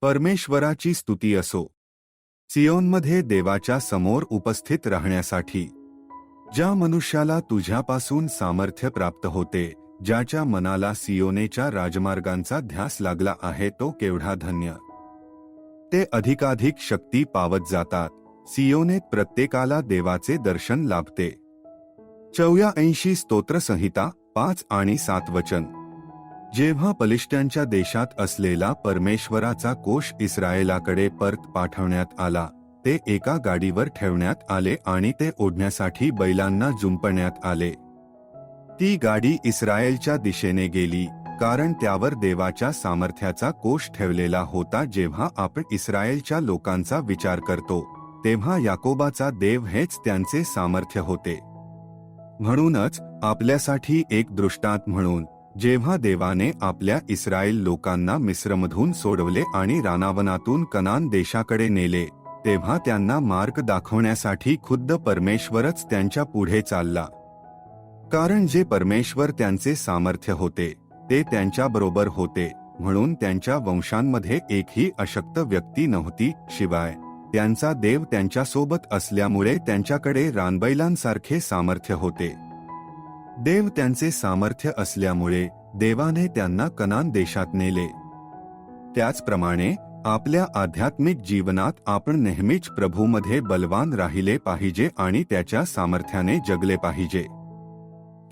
परमेश्वराची स्तुती असो. सियोनमध्ये देवाच्या समोर उपस्थित राहण्यासाठी. ज्या मनुष्याला तुझ्यापासून सामर्थ्य प्राप्त होते, ज्याच्या मनाला सियोनेच्या राजमार्गांचा ध्यास लागला आहे, तो केवढा धन्य. ते अधिकाधिक शक्ती पावत जातात. सियोनेत प्रत्येकाला देवाचे दर्शन लाभते. 84 स्तोत्रसंहिता 5 आणि 7 वचन. जेव्हा पलिष्ट्यांच्या देशात असलेला परमेश्वराचा कोष इस्रायेलाकडे परत पाठवण्यात आला, ते एका गाडीवर ठेवण्यात आले आणि ते ओढण्यासाठी बैलांना जुंपण्यात आले. ती गाडी इस्रायेलच्या दिशेने गेली, कारण त्यावर देवाच्या सामर्थ्याचा कोष ठेवलेला होता. जेव्हा आपण इस्रायेलच्या लोकांचा विचार करतो, तेव्हा याकोबाचा देव हेच त्यांचे सामर्थ्य होते. म्हणूनच आपल्यासाठी एक दृष्टांत म्हणून, जेव्हा देवाने आपल्या इस्रायल लोकांना मिस्रमधून सोडवले आणि रानावनातून कनान देशाकडे नेले, तेव्हा त्यांना मार्ग दाखवण्यासाठी खुद्द परमेश्वरच त्यांच्या पुढे चालला. कारण जे परमेश्वर त्यांचे सामर्थ्य होते, ते त्यांच्याबरोबर होते. म्हणून त्यांच्या वंशांमध्ये एकही अशक्त व्यक्ती नव्हती. शिवाय त्यांचा देव त्यांच्यासोबत असल्यामुळे त्यांच्याकडे रानबैलांसारखे सामर्थ्य होते. देव त्यांचे सामर्थ्य असल्यामुळे देवाने त्यांना कनान देशात नेले. त्याचप्रमाणे आपल्या आध्यात्मिक जीवनात आपण नेहमीच प्रभूमध्ये बलवान राहिले पाहिजे आणि त्याच्या सामर्थ्याने जगले पाहिजे.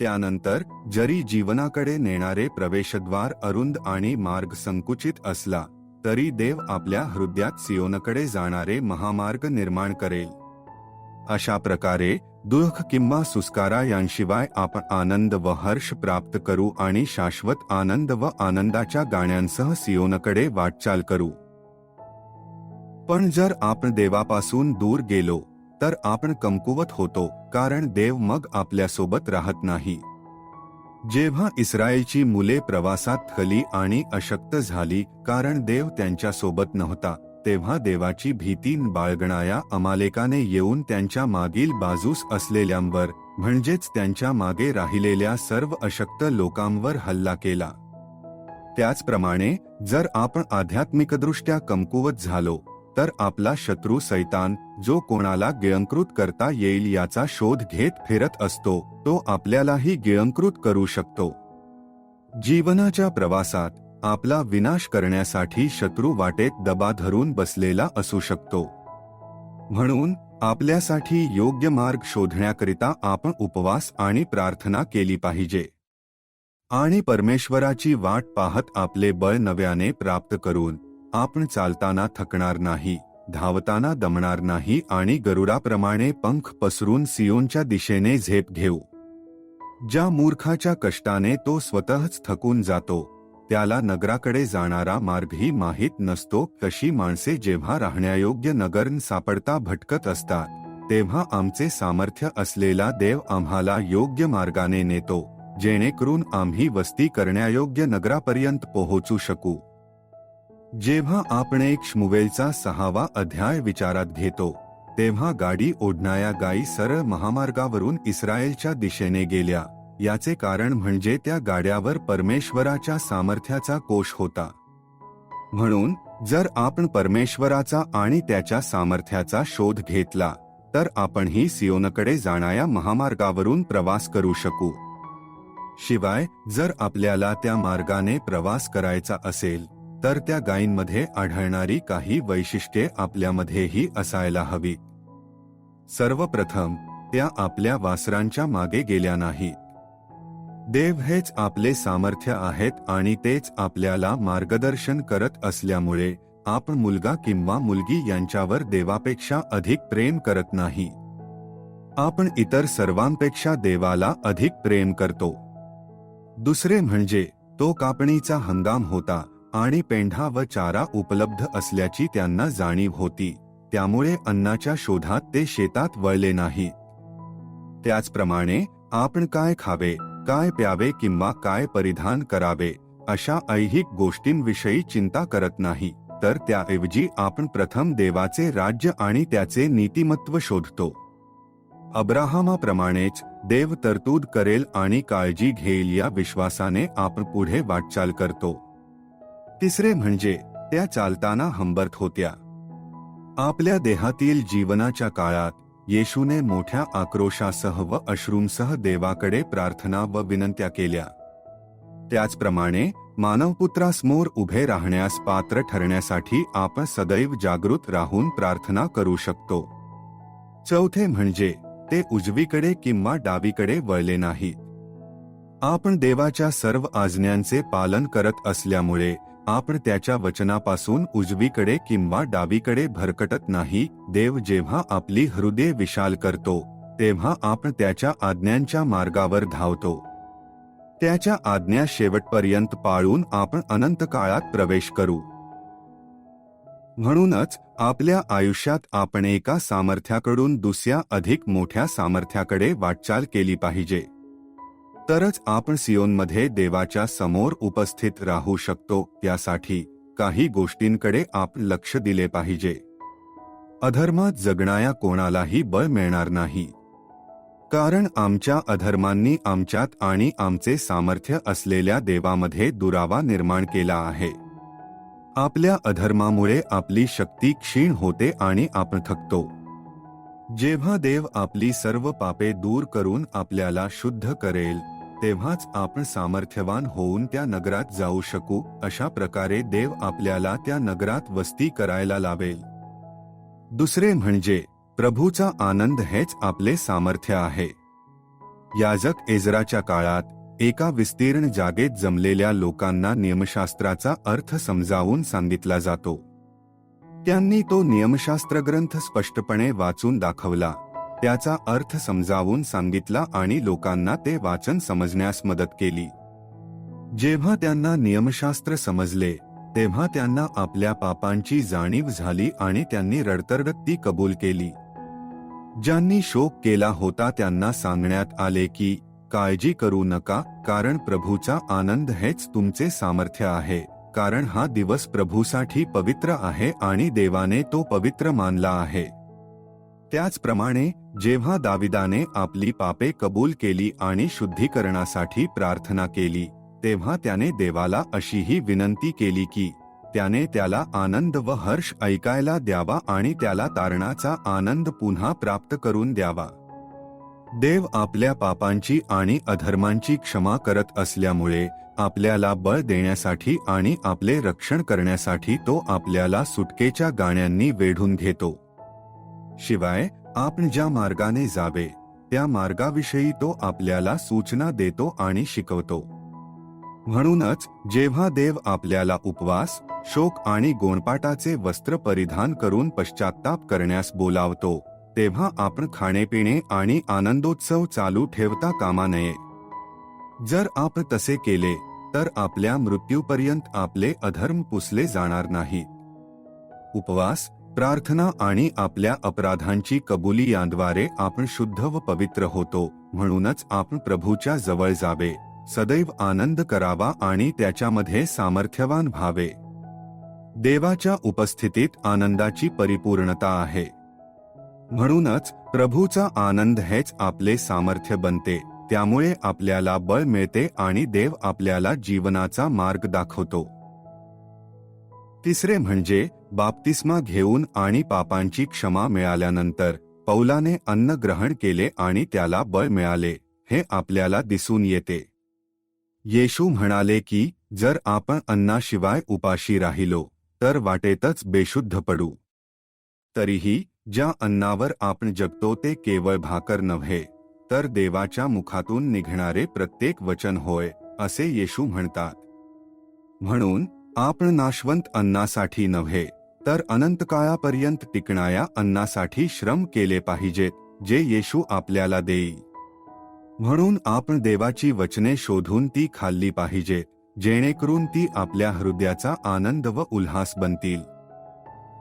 त्यानंतर जरी जीवनाकडे नेणारे प्रवेशद्वार अरुंद आणि मार्ग संकुचित असला, तरी देव आपल्या हृदयात सियोनकडे जाणारे महामार्ग निर्माण करेल. अशा प्रकारे दुःख किंवा सुस्कारा यांशिवाय आपण आनंद व हर्ष प्राप्त करू आणि शाश्वत आनंद व आनंदाच्या गाण्यांसह सियोनकडे वाटचाल करू. पण जर आपण देवापासून दूर गेलो, तर आपण कमकुवत होतो, कारण देव मग आपल्यासोबत राहत नाही. जेव्हा इस्रायलची मुले प्रवासात थकली आणि अशक्त झाली, कारण देव त्यांच्यासोबत नव्हता, तेव्हा देवाची भीती बाळगणाऱ्या अमालेकाने येऊन त्यांच्या मागील बाजूस असलेल्यांवर, म्हणजेच त्यांच्या मागे राहिलेल्या सर्व अशक्त लोकांवर हल्ला केला. त्याचप्रमाणे जर आपण आध्यात्मिकदृष्ट्या कमकुवत झालो, तर आपला शत्रू सैतान, जो कोणाला गिळंकृत करता येईल याचा शोध घेत फिरत असतो, तो आपल्यालाही गिळंकृत करू शकतो. जीवनाच्या प्रवासात आपला विनाश करण्यासाठी शत्रू वाटेत दबा धरून बसलेला असू शकतो. म्हणून आपल्यासाठी योग्य मार्ग शोधण्याकरिता आपण उपवास आणि प्रार्थना केली पाहिजे. आणि परमेश्वराची वाट पाहत आपले बळ नव्याने प्राप्त करून आपण चालताना थकणार नाही, धावताना दमणार नाही आणि गरुडाप्रमाणे पंख पसरून सियोनच्या दिशेने झेप घेऊ. ज्या मूर्खाच्या कष्टाने तो स्वतःच थकून जातो, त्याला नगराकडे जाणारा मार्गही माहीत नसतो. कशी माणसे जेव्हा राहण्यायोग्य नगर सापडता भटकत असतात, तेव्हा आमचे सामर्थ्य असलेला देव आम्हाला योग्य मार्गाने नेतो, जेणेकरून आम्ही वस्ती करण्यायोग्य नगरापर्यंत पोहोचू शकू. जेव्हा आपण एक शमुवेलचा 6वा अध्याय विचारात घेतो, तेव्हा गाडी ओढणाऱ्या गायी सरळ महामार्गावरून इस्रायेलच्या दिशेने गेल्या. याचे कारण म्हणजे त्या गाड्यावर परमेश्वराच्या सामर्थ्याचा कोश होता. म्हणून जर आपण परमेश्वराचा आणि त्याच्या सामर्थ्याचा शोध घेतला, तर आपणही सियोनकडे जाणाऱ्या महामार्गावरून प्रवास करू शकू. शिवाय जर आपल्याला त्या मार्गाने प्रवास करायचा असेल, तर त्या गायींमध्ये आढळणारी काही वैशिष्ट्ये आपल्यामध्येही असायला हवी. सर्वप्रथम, त्या आपल्या वासरांच्या मागे गेल्या नाहीत. देव हेच आपले सामर्थ्य आहेत आणि तेच आपल्याला मार्गदर्शन करत असल्यामुळे आपण मुलगा किंवा मुलगी यांच्यावर देवापेक्षा अधिक प्रेम करत नाही. आपण इतर सर्वांपेक्षा देवाला अधिक प्रेम करतो. दुसरे म्हणजे तो कापणीचा हंगाम होता आणि पेंढा व चारा उपलब्ध असल्याची त्यांना जाणीव होती, त्यामुळे अन्नाच्या शोधात ते शेतात वळले नाहीत. त्याचप्रमाणे आपण काय खावे, काय प्यावे किंवा काय परिधान करावे अशा ऐहिक गोष्टींविषयी चिंता करत नाही, तर त्याऐवजी आपण प्रथम देवाचे राज्य आणि त्याचे नीतिमत्व शोधतो. अब्राहमाप्रमाणेच देव तरतूद करेल आणि काळजी घेईल या विश्वासाने आपण पुढे वाटचाल करतो. तिसरे म्हणजे त्या चालताना हंबरत होत्या. आपल्या देहातील जीवनाच्या काळात येशूने मोठ्या आक्रोशासह व अश्रूंसह देवाकडे प्रार्थना व विनंत्या केल्या. त्याचप्रमाणे मानवपुत्रासमोर उभे राहण्यास पात्र ठरण्यासाठी आपण सदैव जागृत राहून प्रार्थना करू शकतो. चौथे म्हणजे ते उजवीकडे किंवा डावीकडे वळले नाहीत. आपण देवाच्या सर्व आज्ञांचे पालन करत असल्यामुळे आपण त्याच्या वचनापासून उजवीकडे किंवा डावीकडे भरकटत नाही. देव जेव्हा आपली हृदय विशाल करतो तेव्हा आपण त्याच्या आज्ञांच्या मार्गावर धावतो. त्याच्या आज्ञा शेवटपर्यंत पाळून आपण अनंत काळात प्रवेश करू. म्हणूनच आपल्या आयुष्यात आपण एका सामर्थ्याकडून दुसऱ्या अधिक मोठ्या सामर्थ्याकडे वाटचाल केली पाहिजे. तरच आपण सियोनमध्ये देवाच्या समोर उपस्थित राहू शकतो. यासाठी काही गोष्टींकडे आपण लक्ष दिले पाहिजे. अधर्मात जगणाऱ्या कोणालाही बळ मिळणार नाही, कारण आमच्या अधर्मांनी आमच्यात आणि आमचे सामर्थ्य असलेल्या देवामध्ये दुरावा निर्माण केला आहे. आपल्या अधर्मामुळे आपली शक्ती क्षीण होते आणि आपण थकतो. जेव्हा देव आपली सर्व पापे दूर करून आपल्याला शुद्ध करेल तेव्हाच आपण सामर्थ्यवान होऊन त्या नगरात जाऊ शकू. अशा प्रकारे देव आपल्याला त्या नगरात वस्ती करायला लावेल. दुसरे म्हणजे प्रभूचा आनंद हेच आपले सामर्थ्य आहे. याजक एजराच्या काळात एका विस्तीर्ण जागेत जमलेल्या लोकांना नियमशास्त्राचा अर्थ समजावून सांगितला जातो. त्यांनी तो नियमशास्त्र ग्रंथ स्पष्टपणे वाचून दाखवला, त्याचा अर्थ समजावून सांगितला आणि लोकांना ते वाचन समजण्यास मदत केली. जेव्हा त्यांना नियमशास्त्र समजले तेव्हा त्यांना आपल्या पापांची जाणीव झाली आणि त्यांनी रडतरडत ती कबूल केली. ज्यांनी शोक केला होता त्यांना सांगण्यात आले की काळजी करू नका, कारण प्रभूचा आनंद हेच तुमचे सामर्थ्य आहे. कारण हा दिवस प्रभूसाठी पवित्र आहे आणि देवाने तो पवित्र मानला आहे. त्याचप्रमाणे जेव्हा दाविदाने आपली पापे कबूल केली आणि शुद्धीकरणासाठी प्रार्थना केली तेव्हा त्याने देवाला अशीही विनंती केली की त्याने त्याला आनंद व हर्ष ऐकायला द्यावा आणि त्याला तारणाचा आनंद पुन्हा प्राप्त करून द्यावा. देव आपल्या पापांची आणि अधर्मांची क्षमा करत असल्यामुळे आपल्याला बळ देण्यासाठी आणि आपले रक्षण करण्यासाठी तो आपल्याला सुटकेच्या गाण्यांनी वेढून घेतो. शिवाय आपण ज्या मार्गाने जावे त्या मार्गाविषयी तो आपल्याला सूचना देतो आणि शिकवतो. म्हणूनच जेव्हा देव आपल्याला उपवास, शोक आणि गोणपाटाचे वस्त्र परिधान करून पश्चात्ताप करण्यास बोलावतो तेव्हा आपण खाणेपिणे आणि आनंदोत्सव चालू ठेवता कामा नये. जर आपण तसे केले तर आपल्या मृत्यूपर्यंत आपले अधर्म पुसले जाणार नाहीत. उपवास, प्रार्थना आणि आपल्या अपराधांची कबुली यांद्वारे आपण शुद्ध व पवित्र होतो. म्हणूनच आपण प्रभूच्या जवळ जावे, सदैव आनंद करावा आणि त्याच्यामध्ये सामर्थ्यवान व्हावे. देवाच्या उपस्थितीत आनंदाची परिपूर्णता आहे. म्हणूनच प्रभूचा आनंद हेच आपले सामर्थ्य बनते. त्यामुळे आपल्याला बळ मिळते आणि देव आपल्याला जीवनाचा मार्ग दाखवतो. तिसरे म्हणजे बाप्तिस्मा घेऊन आणि पापांची क्षमा मिळाल्यानंतर पौलाने अन्न ग्रहण केले आणि त्याला बळ मिळाले हे आपल्याला दिसून येते. येशू म्हणाले की जर आपण अन्नाशिवाय उपाशी राहिलो तर वाटेतच बेशुद्ध पडू. तरीही ज्या अन्नावर आपण जगतो ते केवळ भाकर नव्हे तर देवाच्या मुखातून निघणारे प्रत्येक वचन होय असे येशू म्हणतात. म्हणून आपण नाशवंत अन्नासाठी नव्हे तर अनंत काळापर्यंत टिकणाऱ्या अन्नासाठी श्रम केले पाहिजेत जे येशू आपल्याला देईल. म्हणून आपण देवाची वचने शोधून ती खाल्ली पाहिजेत जेणेकरून ती आपल्या हृदयाचा आनंद व उल्हास बनतील.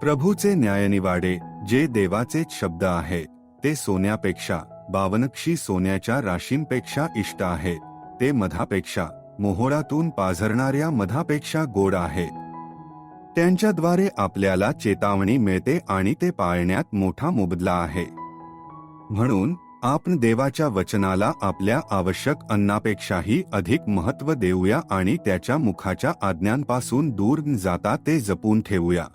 प्रभूचे न्यायनिवाडे जे देवाचेच शब्द आहेत ते सोन्यापेक्षा, बावनक्षी सोन्याच्या राशींपेक्षा इष्ट आहेत. ते मधापेक्षा, मोहोळातून पाझरणाऱ्या मधापेक्षा गोड आहेत. त्यांच्याद्वारे आपल्याला चेतावणी मिळते आणि ते पाळण्यात मोठा मोबदला आहे. म्हणून आपण देवाच्या वचनाला आपल्या आवश्यक अन्नापेक्षाही अधिक महत्त्व देऊया आणि त्याच्या मुखाच्या आज्ञांपासून दूर न जाता ते जपून ठेवूया.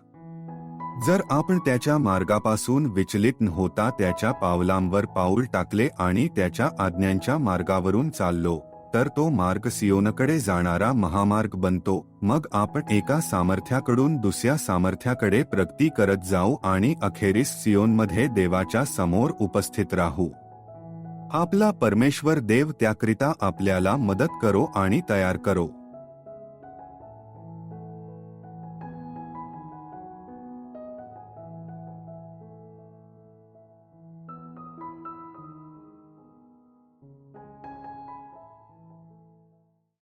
जर आपण त्याच्या मार्गापासून विचलित न होता त्याच्या पावलांवर पाऊल टाकले आणि त्याच्या आज्ञांच्या मार्गावरून चाललो, तर तो मार्ग सियोनकडे जाणारा महामार्ग बनतो. मग आपण एका सामर्थ्याकडून दुसऱ्या सामर्थ्याकडे प्रगती करत जाऊ आणि अखेरीस सियोनमध्ये देवाच्या समोर उपस्थित राहू. आपला परमेश्वर देव त्याकरिता आपल्याला मदत करो आणि तयार करो.